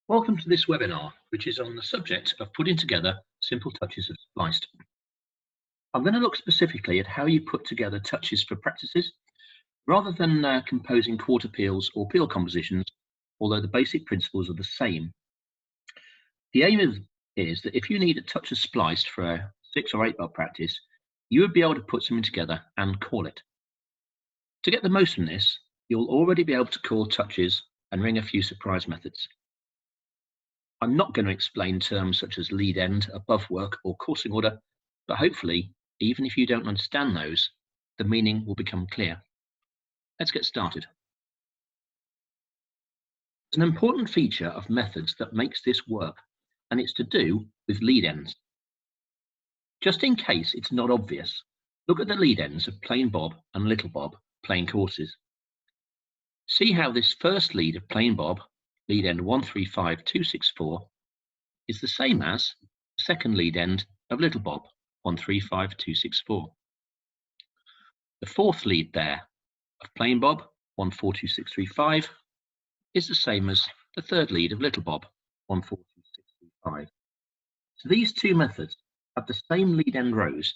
Welcome to this webinar, which is on the subject of putting together simple touches of Spliced. I'm going to look specifically at how you put together touches for practices, rather than composing quarter peals or peel compositions, although the basic principles are the same. The aim is that if you need a touch of Spliced for a 6 or 8 bar practice, you would be able to put something together and call it. To get the most from this, you'll already be able to call touches and ring a few surprise methods. I'm not going to explain terms such as lead end, above work, or coursing order, but hopefully, even if you don't understand those, the meaning will become clear. Let's get started. There's an important feature of methods that makes this work, and it's to do with lead ends. Just in case it's not obvious, look at the lead ends of plain bob and little bob plain courses. See how this first lead of plain bob, lead end 135264, is the same as the second lead end of little bob 135264. The fourth lead there of plain bob 142635 is the same as the third lead of little bob 142635. So these two methods have the same lead end rows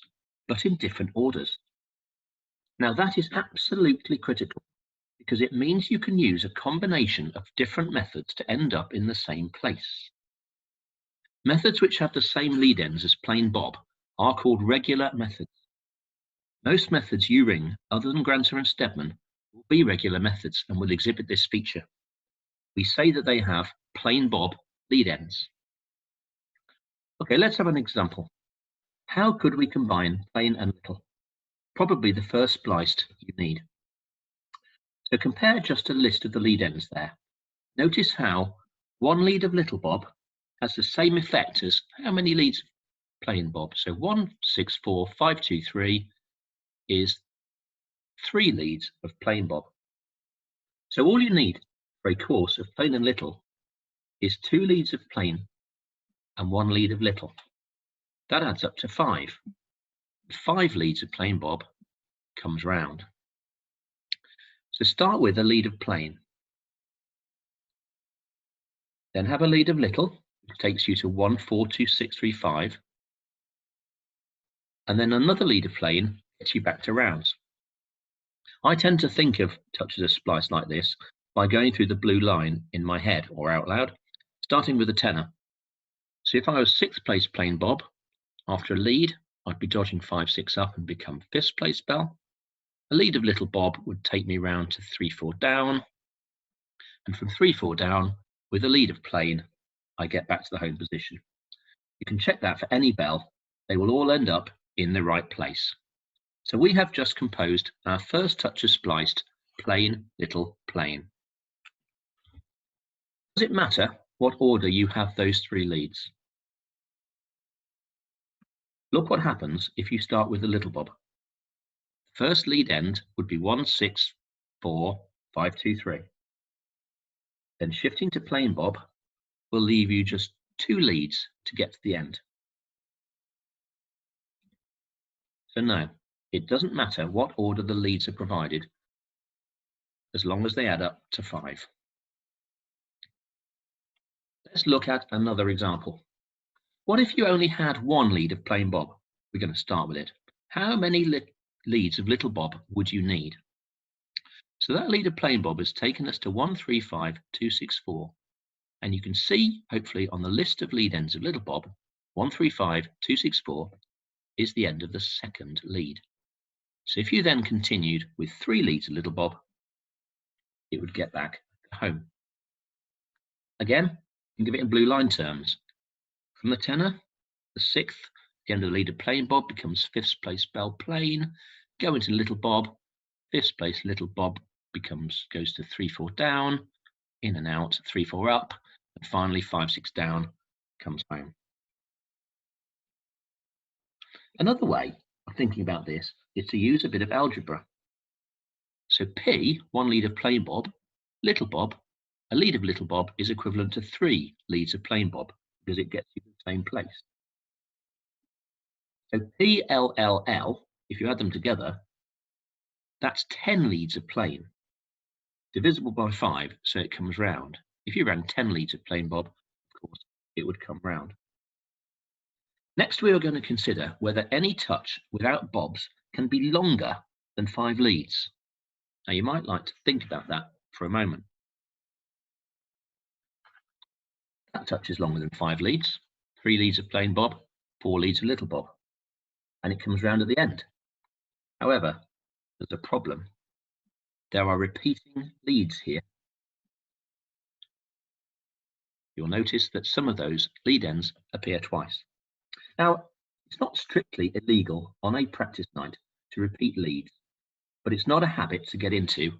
but in different orders. Now that is absolutely critical, because it means you can use a combination of different methods to end up in the same place. Methods which have the same lead ends as plain bob are called regular methods. Most methods you ring, other than Granter and Stedman, will be regular methods and will exhibit this feature. We say that they have plain bob lead ends. Okay, let's have an example. How could we combine plain and little? Probably the first spliced you need. So compare just a list of the lead ends there. Notice how one lead of little bob has the same effect as how many leads of plain bob. So 164523 is 3 leads of plain bob. So all you need for a course of plain and little is 2 leads of plain and 1 lead of little. That adds up to 5. 5 leads of plain bob comes round. So start with a lead of plain. Then have a lead of little, which takes you to 142635. And then another lead of plain gets you back to rounds. I tend to think of touches of splice like this by going through the blue line in my head or out loud, starting with a tenor. So if I was 6th place plain bob, after a lead, I'd be dodging 5-6 up and become 5th place bell. A lead of little bob would take me round to 3-4 down, and from 3-4 down, with a lead of plain, I get back to the home position. You can check that for any bell. They will all end up in the right place. So we have just composed our first touch of spliced plain, little, plain. Does it matter what order you have those 3 leads? Look what happens if you start with the little bob. First lead end would be 164523. Then shifting to plain bob will leave you just 2 leads to get to the end. So no, it doesn't matter what order the leads are provided, as long as they add up to 5. Let's look at another example. What if you only had 1 lead of plain bob? We're going to start with it. How many leads of little bob would you need? So that lead of plain bob has taken us to 135264. And you can see, hopefully, on the list of lead ends of little bob, 135264 is the end of the second lead. So if you then continued with 3 leads of little bob, it would get back home. Again, you can give it in blue line terms. From the tenor, the 6th, the end of the lead of plain bob becomes 5th place bell plain. Go into little bob, 5th place little bob goes to 3-4 down, in and out, 3-4 up, and finally 5-6 down comes home. Another way of thinking about this is to use a bit of algebra. So P, 1 lead of plain bob, little bob, a lead of little bob is equivalent to 3 leads of plain bob, because it gets you to the same place. So PLLL, if you add them together, that's 10 leads of plain, divisible by 5, so it comes round. If you ran 10 leads of plain bob, it would come round. Next, we are going to consider whether any touch without bobs can be longer than 5 leads. Now, you might like to think about that for a moment. That touch is longer than 5 leads, 3 leads of plain bob, 4 leads of little bob, and it comes round at the end. However, there's a problem. There are repeating leads here. You'll notice that some of those lead ends appear twice. Now, it's not strictly illegal on a practice night to repeat leads, but it's not a habit to get into,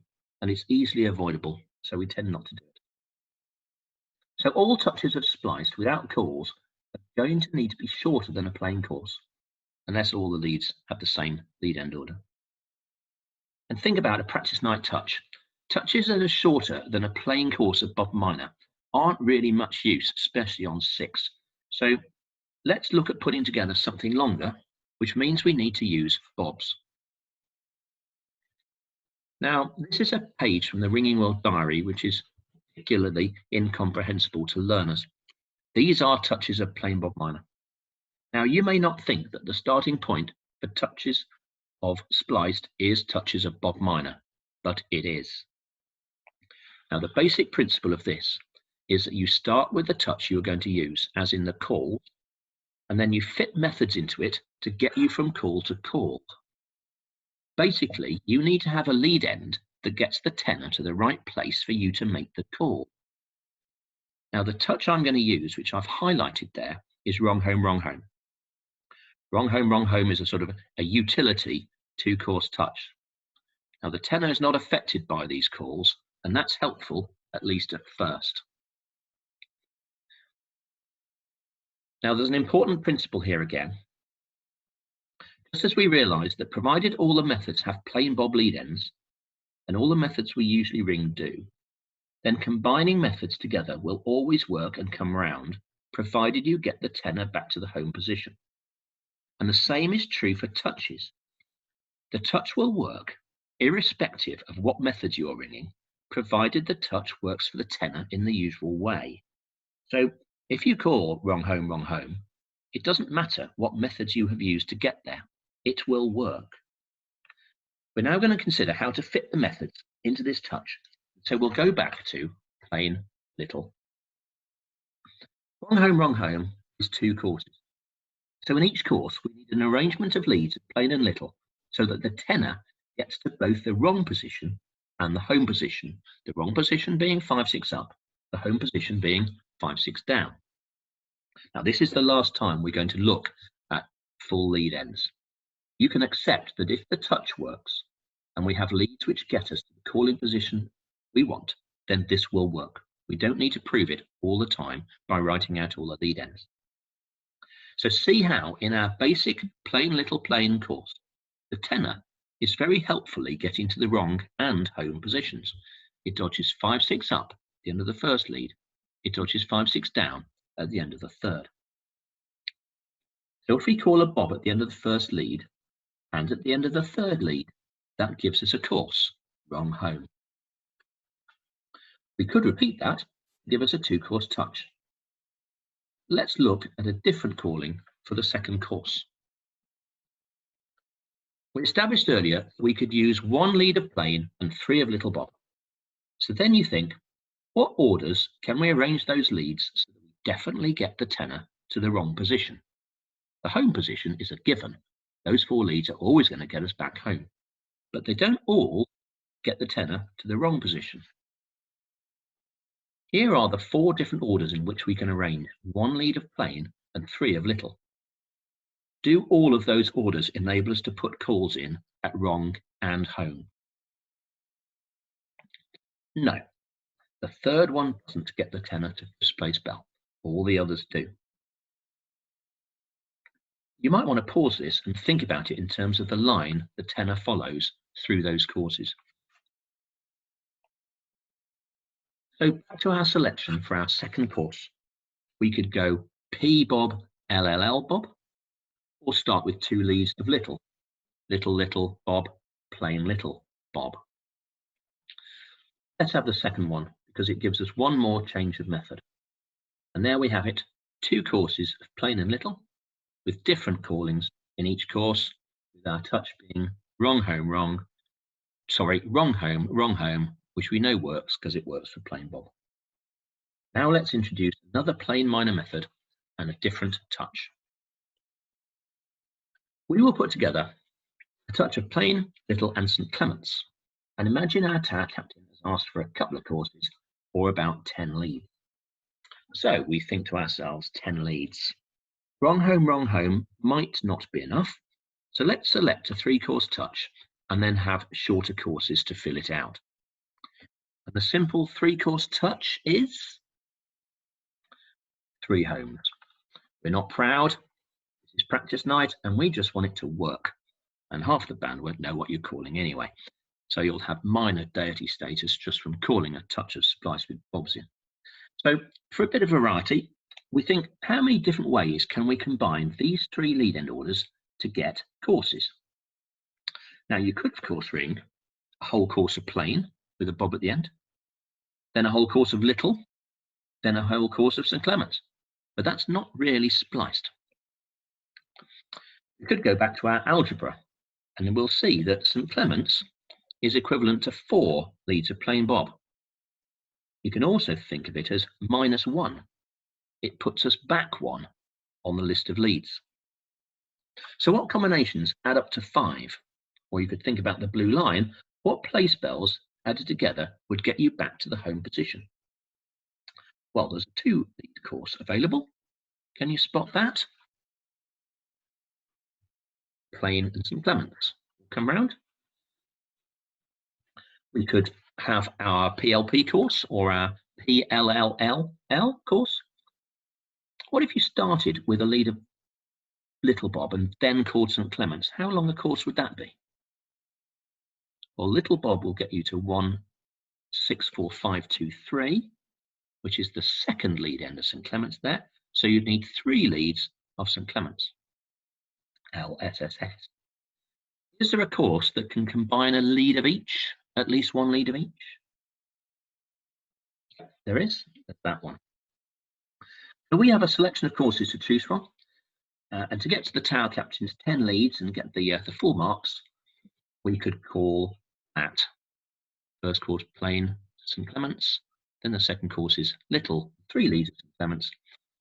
and it's easily avoidable, so we tend not to do it. So all touches of spliced without calls are going to need to be shorter than a plain course, unless all the leads have the same lead end order. And think about a practice night touch. Touches that are shorter than a plain course of bob minor aren't really much use, especially on 6. So let's look at putting together something longer, which means we need to use bobs. Now, this is a page from the Ringing World Diary, which is particularly incomprehensible to learners. These are touches of plain bob minor. Now, you may not think that the starting point for touches of spliced is touches of bob minor, but it is. Now, the basic principle of this is that you start with the touch you're going to use, as in the call, and then you fit methods into it to get you from call to call. Basically, you need to have a lead end that gets the tenor to the right place for you to make the call. Now, the touch I'm going to use, which I've highlighted there, is wrong home, wrong home. Wrong home, wrong home is a sort of a utility 2-course touch. Now, the tenor is not affected by these calls, and that's helpful, at least at first. Now, there's an important principle here again. Just as we realize that provided all the methods have plain bob lead ends, and all the methods we usually ring do, then combining methods together will always work and come round, provided you get the tenor back to the home position. And the same is true for touches. The touch will work irrespective of what methods you're ringing, provided the touch works for the tenor in the usual way. So if you call wrong home, it doesn't matter what methods you have used to get there. It will work. We're now going to consider how to fit the methods into this touch. So we'll go back to plain little. Wrong home is 2 courses. So in each course, we need an arrangement of leads of plain and little so that the tenor gets to both the wrong position and the home position. The wrong position being 5/6 up, the home position being 5/6 down. Now, this is the last time we're going to look at full lead ends. You can accept that if the touch works and we have leads which get us to the calling position we want, then this will work. We don't need to prove it all the time by writing out all the lead ends. So see how in our basic plain little plain course, the tenor is very helpfully getting to the wrong and home positions. It dodges 5/6 up at the end of the first lead. It dodges 5/6 down at the end of the third. So if we call a bob at the end of the first lead and at the end of the third lead, that gives us a course, wrong home. We could repeat that, give us a 2-course touch. Let's look at a different calling for the second course. We established earlier that we could use 1 lead of plain and 3 of little bob. So then you think, what orders can we arrange those leads so that we definitely get the tenor to the wrong position? The home position is a given. Those 4 leads are always going to get us back home, but they don't all get the tenor to the wrong position. Here are the 4 different orders in which we can arrange 1 lead of plain and 3 of little. Do all of those orders enable us to put calls in at wrong and home? No. The third one doesn't get the tenor to first place bell. All the others do. You might want to pause this and think about it in terms of the line the tenor follows through those courses. So back to our selection for our second course. We could go P bob, LLL bob, or start with 2 leads of little. Little bob, plain little bob. Let's have the second one because it gives us one more change of method. And there we have it, 2 courses of plain and little with different callings in each course, with our touch being wrong home, wrong, wrong home, which we know works because it works for plain bob. Now let's introduce another plain minor method and a different touch. We will put together a touch of plain, little and St. Clement's, and imagine our tower captain has asked for a couple of courses or about 10 leads. So we think to ourselves, 10 leads. Wrong home might not be enough, so let's select a 3-course touch and then have shorter courses to fill it out. And the simple 3-course touch is 3 homes. We're not proud, this is practice night and we just want it to work. And half the band won't know what you're calling anyway. So you'll have minor deity status just from calling a touch of Spliced with bobs in. So for a bit of variety, we think, how many different ways can we combine these 3 lead end orders to get courses? Now you could of course ring a whole course of plain with a bob at the end, then a whole course of little, then a whole course of St. Clement's, but that's not really spliced. We could go back to our algebra and then we'll see that St. Clement's is equivalent to 4 leads of plain bob. You can also think of it as -1. It puts us back 1 on the list of leads. So what combinations add up to 5? Or you could think about the blue line, what place bells added together would get you back to the home position? Well, there's a 2 lead course available. Can you spot that? Plain and St. Clement's. Come round. We could have our PLP course or our PLLL course. What if you started with a lead of little bob and then called St. Clement's? How long a course would that be? Well, little bob will get you to 1-6-4-5-2-3, which is the second lead end of St. Clement's there. So you'd need 3 leads of St. Clement's. LSSS. Is there a course that can combine a lead of each, at least 1 lead of each? There is. There's that one. So we have a selection of courses to choose from, and to get to the tower captain's 10 leads and get the full marks, we could call that first course plain St. Clement's, then the second course is little, 3 leads of St. Clement's,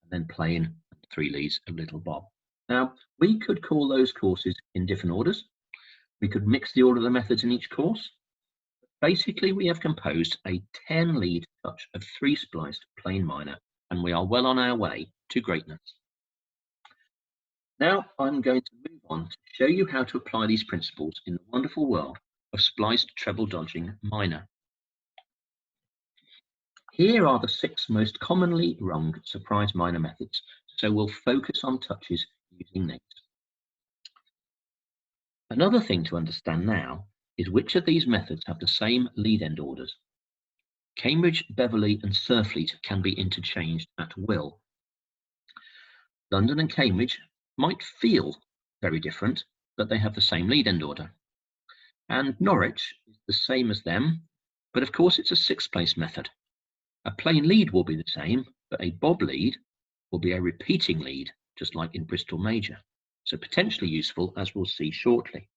and then plain 3 leads of little bob. Now we could call those courses in different orders. We could mix the order of the methods in each course. Basically, we have composed a 10 lead touch of 3 spliced plain minor, and we are well on our way to greatness. Now I'm going to move on to show you how to apply these principles in the wonderful world of spliced treble dodging minor. Here are the 6 most commonly rung surprise minor methods, so we'll focus on touches using these. Another thing to understand now is which of these methods have the same lead end orders. Cambridge, Beverley and Surfleet can be interchanged at will. London and Cambridge might feel very different, but they have the same lead end order. And Norwich is the same as them, but of course it's a 6th place method. A plain lead will be the same, but a bob lead will be a repeating lead, just like in Bristol Major. So potentially useful, as we'll see shortly.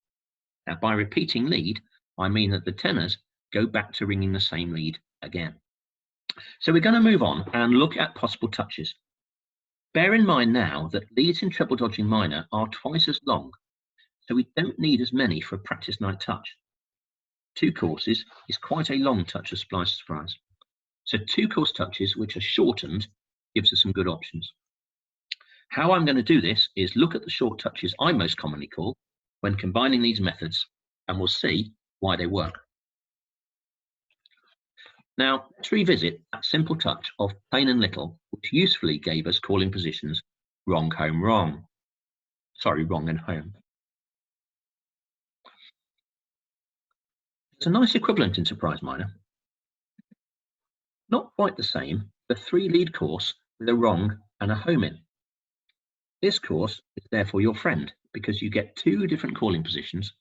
Now, by repeating lead, I mean that the tenors go back to ringing the same lead again. So we're going to move on and look at possible touches. Bear in mind now that leads in treble dodging minor are twice as long, so we don't need as many for a practice night touch. 2 courses is quite a long touch of spliced surprise. So 2 course touches which are shortened gives us some good options. How I'm going to do this is look at the short touches I most commonly call when combining these methods, and we'll see why they work. Now, let's revisit that simple touch of plain and little, which usefully gave us calling positions wrong, home, wrong. Sorry, wrong and home. It's a nice equivalent in surprise minor. Not quite the same, the 3 lead course with a wrong and a home in. This course is therefore your friend because you get 2 different calling positions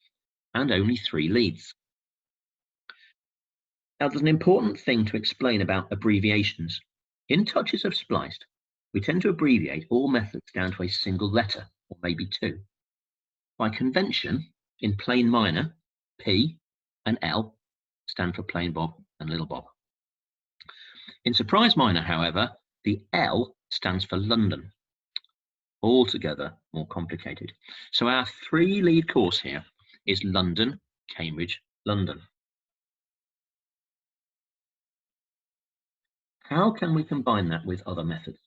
and only 3 leads. Now there's an important thing to explain about abbreviations. In touches of spliced, we tend to abbreviate all methods down to a single letter, or maybe two. By convention, in plain minor, P and L stand for plain bob and little bob. In surprise minor, however, the L stands for London. Altogether more complicated. So our 3-lead course here is London, Cambridge, London. How can we combine that with other methods?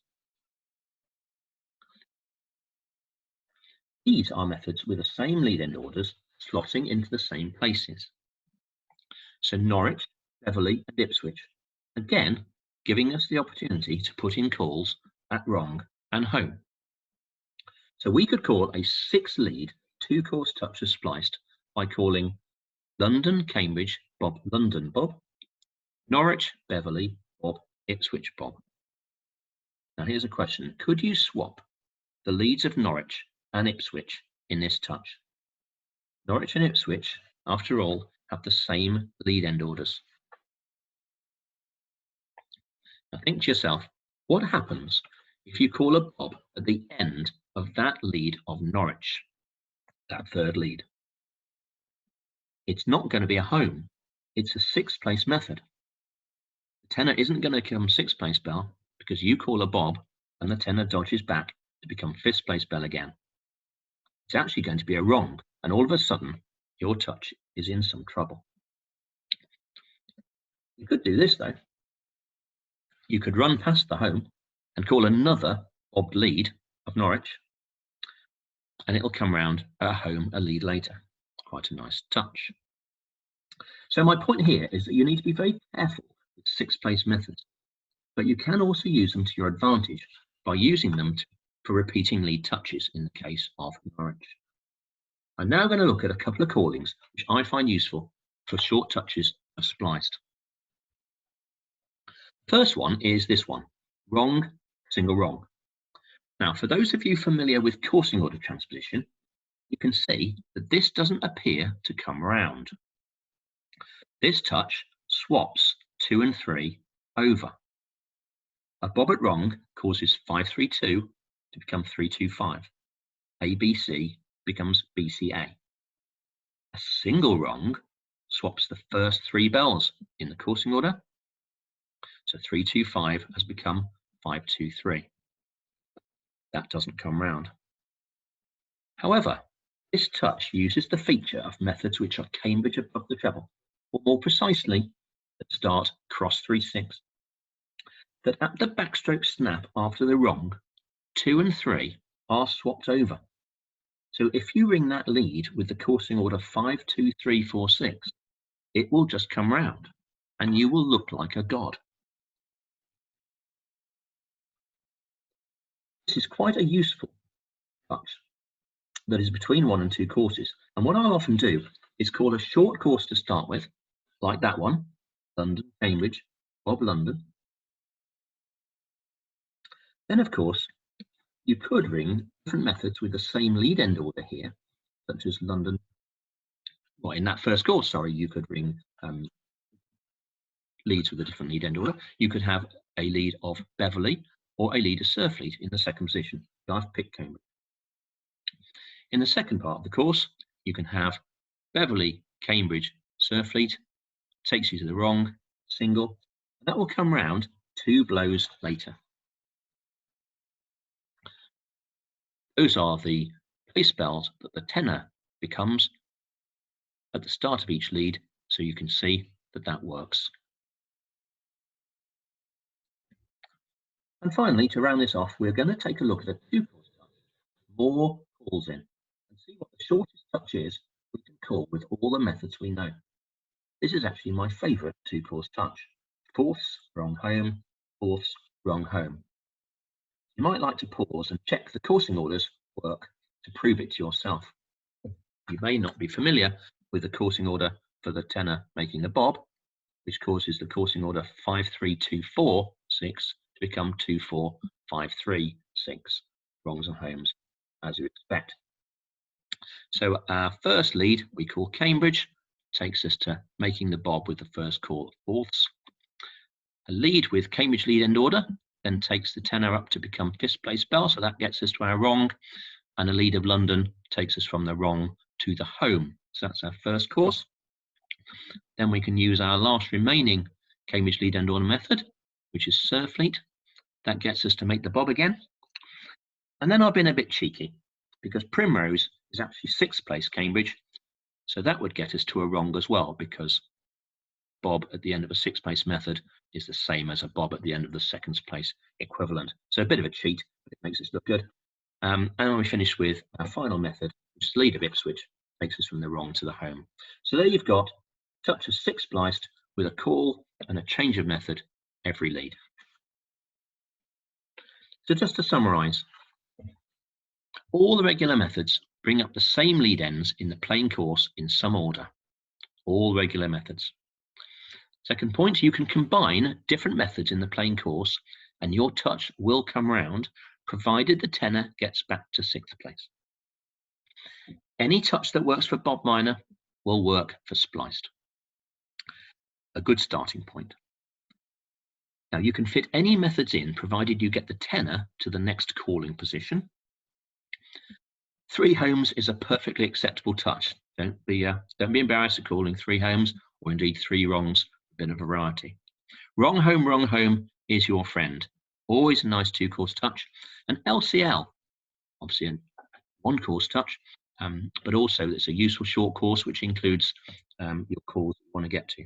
These are methods with the same lead end orders slotting into the same places. So Norwich, Beverley and Ipswich, again giving us the opportunity to put in calls at wrong and home. So we could call a 6-lead 2-course touch of Spliced by calling London, Cambridge, Bob, London, Bob, Norwich, Beverley, Bob, Ipswich, Bob. Now here's a question. Could you swap the leads of Norwich and Ipswich in this touch? Norwich and Ipswich, after all, have the same lead end orders. Now think to yourself, what happens if you call a bob at the end of that lead of Norwich, that 3rd lead? It's not going to be a home. It's a 6th place method. The tenor isn't going to become 6th place bell because you call a bob and the tenor dodges back to become 5th place bell again. It's actually going to be a wrong, and all of a sudden your touch is in some trouble. You could do this though. You could run past the home and call another bobbed lead of Norwich, and it'll come round at home a lead later. Quite a nice touch. So my point here is that you need to be very careful with 6th place methods, but you can also use them to your advantage by using them for repeating lead touches in the case of Norwich. I'm now going to look at a couple of callings which I find useful for short touches of Spliced. First one is this one, wrong, single wrong. Now, for those of you familiar with coursing order transposition, you can see that this doesn't appear to come round. This touch swaps 2 and 3 over. A bob at wrong causes 532 to become 325. ABC becomes BCA. A single wrong swaps the first 3 bells in the coursing order. So 325 has become 523. That doesn't come round. However, this touch uses the feature of methods which are Cambridge above the treble, or more precisely, that start cross 3-6. That at the backstroke snap after the wrong, 2 and 3 are swapped over. So if you ring that lead with the coursing order 5, 2, 3, 4, 6, it will just come round and you will look like a god. This is quite a useful touch that is between 1 and 2 courses. And what I'll often do is call a short course to start with, like that one, London, Cambridge, Bob, London. Then, of course, you could ring different methods with the same lead end order here, such as London. Well, in that first course, sorry, you could ring leads with a different lead end order. You could have a lead of Beverley or a lead of Surfleet in the second position. I've picked Cambridge. In the second part of the course, you can have Beverley, Cambridge, Surfleet, takes you to the wrong, single, and that will come round 2 blows later. Those are the place bells that the tenor becomes at the start of each lead, so you can see that that works. And finally, to round this off, we're going to take a look at a 2-course touch, more calls in, and see what the shortest touch is we can call with all the methods we know. This is actually my favourite 2-course touch. 4ths, wrong home, 4ths, wrong home. You might like to pause and check the coursing orders work to prove it to yourself. You may not be familiar with the coursing order for the tenor making the bob, which causes the coursing order 5-3-2-4-6 to become 2-4-5-3-6, wrongs and homes, as you expect. So our first lead we call Cambridge, takes us to making the bob with the first call 4ths. A lead with Cambridge lead end order then takes the tenor up to become fifth place bell, so that gets us to our wrong, and a lead of London takes us from the wrong to the home. So that's our first course. Then we can use our last remaining Cambridge lead end order method, which is Surfleet. That gets us to make the bob again. And then I've been a bit cheeky, because Primrose is actually sixth place Cambridge, so that would get us to a wrong as well, because bob at the end of a sixth place method is the same as a bob at the end of the second place equivalent. So a bit of a cheat, but it makes us look good. And then we finish with our final method, which is lead of Ipswich, takes us from the wrong to the home. So there you've got touch of 6 spliced with a call and a change of method every lead. So just to summarize, all the regular methods bring up the same lead ends in the plain course in some order. All regular methods. Second point, you can combine different methods in the plain course and your touch will come round, provided the tenor gets back to sixth place. Any touch that works for bob minor will work for spliced. A good starting point. Now you can fit any methods in, provided you get the tenor to the next calling position. 3 homes is a perfectly acceptable touch. Don't be embarrassed at calling 3 homes, or indeed 3 wrongs, a bit of variety. Wrong home is your friend. Always a nice 2-course touch. And LCL, obviously a 1-course touch, but also it's a useful short course which includes your calls you want to get to.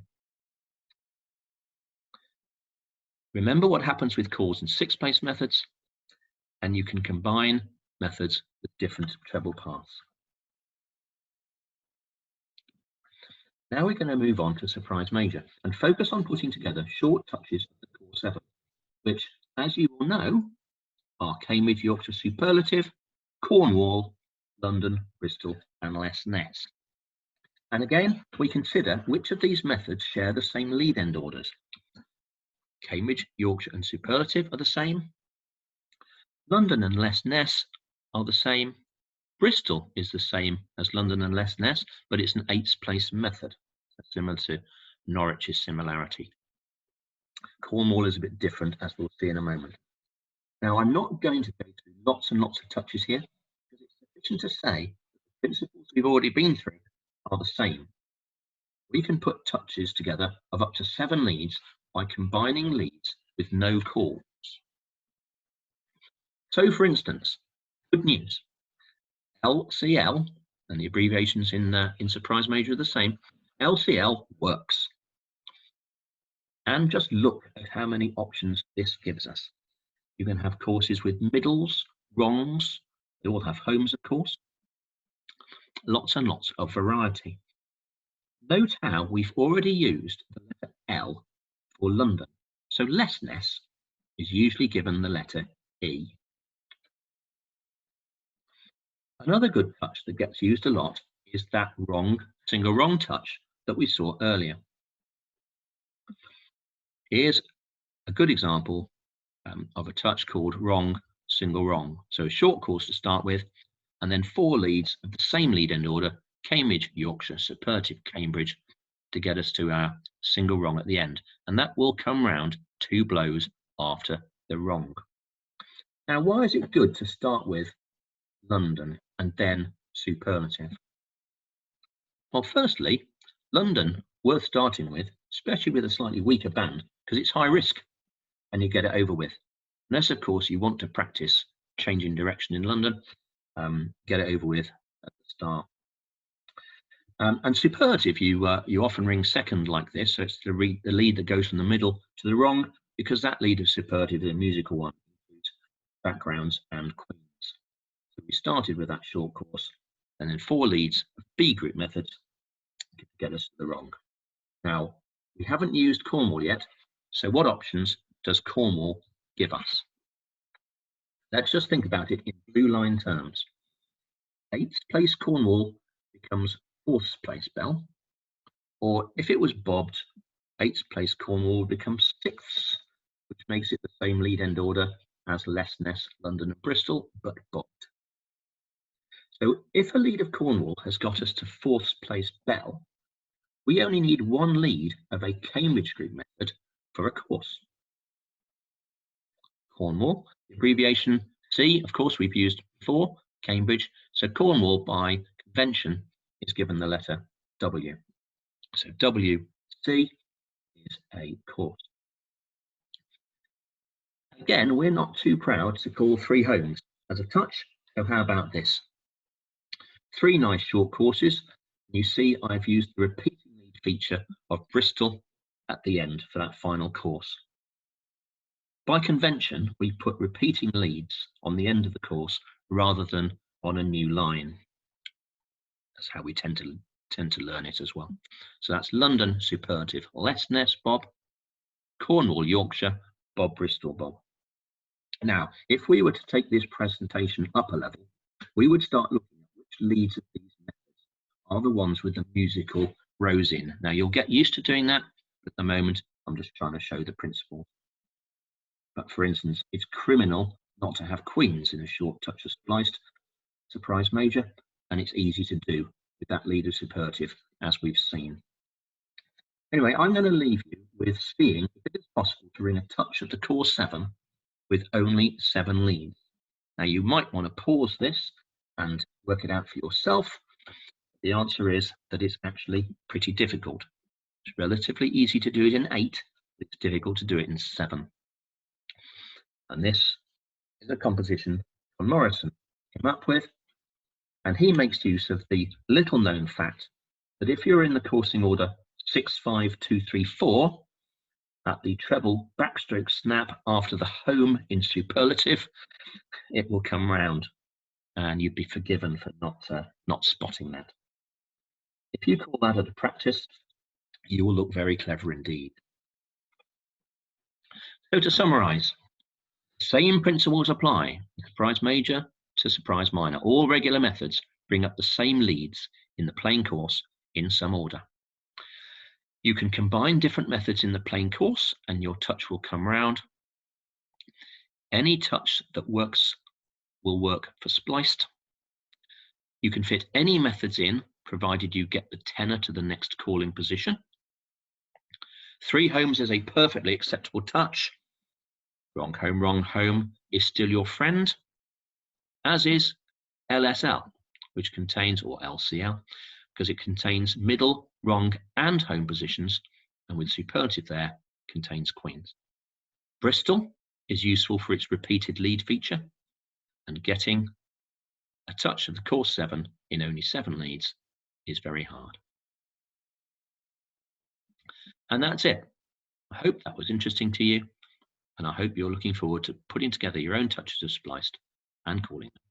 Remember what happens with calls in 6th place methods, and you can combine methods with different treble paths. Now we're going to move on to surprise major and focus on putting together short touches of the core 7, which, as you will know, are Cambridge, Yorkshire Superlative, Cornwall, London, Bristol, and Les Ness. And again, we consider which of these methods share the same lead end orders. Cambridge, Yorkshire, and Superlative are the same. London and Les Ness are the same. Bristol is the same as London and Les Ness, but it's an 8th place method, similar to Norwich's similarity. Cornwall is a bit different, as we'll see in a moment. Now, I'm not going to go through lots and lots of touches here, because it's sufficient to say that the principles we've already been through are the same. We can put touches together of up to 7 leads by combining leads with no calls. So, for instance, good news. LCL, and the abbreviations in surprise major are the same. LCL works. And just look at how many options this gives us. You can have courses with middles, wrongs. They all have homes, of course. Lots and lots of variety. Note how we've already used the letter L for London. So Les Ness is usually given the letter E. Another good touch that gets used a lot is that wrong, single wrong touch that we saw earlier. Here's a good example of a touch called wrong, single wrong. So a short course to start with, and then 4 leads of the same lead end order, Cambridge, Yorkshire, Superlative, Cambridge, to get us to our single wrong at the end. And that will come round 2 blows after the wrong. Now, why is it good to start with London and then Superlative? Well, firstly, London, worth starting with, especially with a slightly weaker band, because it's high risk and you get it over with. Unless, of course, you want to practice changing direction in London, get it over with at the start. And Superlative, you often ring second like this, so it's the lead that goes from the middle to the wrong, because that lead of Superlative is a musical one, includes backgrounds and queens. So we started with that short course, and then 4 leads of B group methods to get us to the wrong. Now, we haven't used Cornwall yet, so what options does Cornwall give us? Let's just think about it in blue line terms. 8th place Cornwall becomes 4th place bell, or if it was bobbed, 8th place Cornwall becomes 6th, which makes it the same lead end order as Les Ness, London and Bristol, but bobbed. So if a lead of Cornwall has got us to 4th place bell, we only need 1 lead of a Cambridge group method for a course. Cornwall. The abbreviation C, of course, we've used before, Cambridge. So Cornwall, by convention, is given the letter W. So WC is a course. Again, we're not too proud to call 3 homes as a touch. So how about this? 3 nice short courses. You see I've used the repeating lead feature of Bristol at the end for that final course. By convention, we put repeating leads on the end of the course rather than on a new line. That's how we tend to learn it as well. So that's London superlative, Lesness, Bob. Cornwall, Yorkshire, Bob, Bristol, Bob. Now, if we were to take this presentation up a level, we would start looking at which leads of these methods are the ones with the musical rows in. Now, you'll get used to doing that. At the moment, I'm just trying to show the principle. But for instance, it's criminal not to have queens in a short touch of spliced surprise major, and it's easy to do with that leader superlative, as we've seen. Anyway, I'm going to leave you with seeing if it is possible to ring a touch of the course 7 with only 7 leads. Now, you might want to pause this and work it out for yourself. The answer is that it's actually pretty difficult. It's relatively easy to do it in 8, but it's difficult to do it in 7. And this is a composition John Morrison came up with, and he makes use of the little known fact that if you're in the coursing order 6, 5, 2, 3, 4, at the treble backstroke snap after the home in superlative, it will come round, and you'd be forgiven for not spotting that. If you call that at a practice, you will look very clever indeed. So to summarize, same principles apply, surprise major to surprise minor. All regular methods bring up the same leads in the plain course in some order. You can combine different methods in the plain course and your touch will come round. Any touch that works will work for spliced. You can fit any methods in, provided you get the tenor to the next calling position. 3 homes is a perfectly acceptable touch. Wrong home is still your friend, as is LSL, which contains, or LCL, because it contains middle, wrong, and home positions, and with superlative there, contains queens. Bristol is useful for its repeated lead feature, and getting a touch of the course 7 in only 7 leads is very hard. And that's it. I hope that was interesting to you, and I hope you're looking forward to putting together your own touches of spliced and calling them.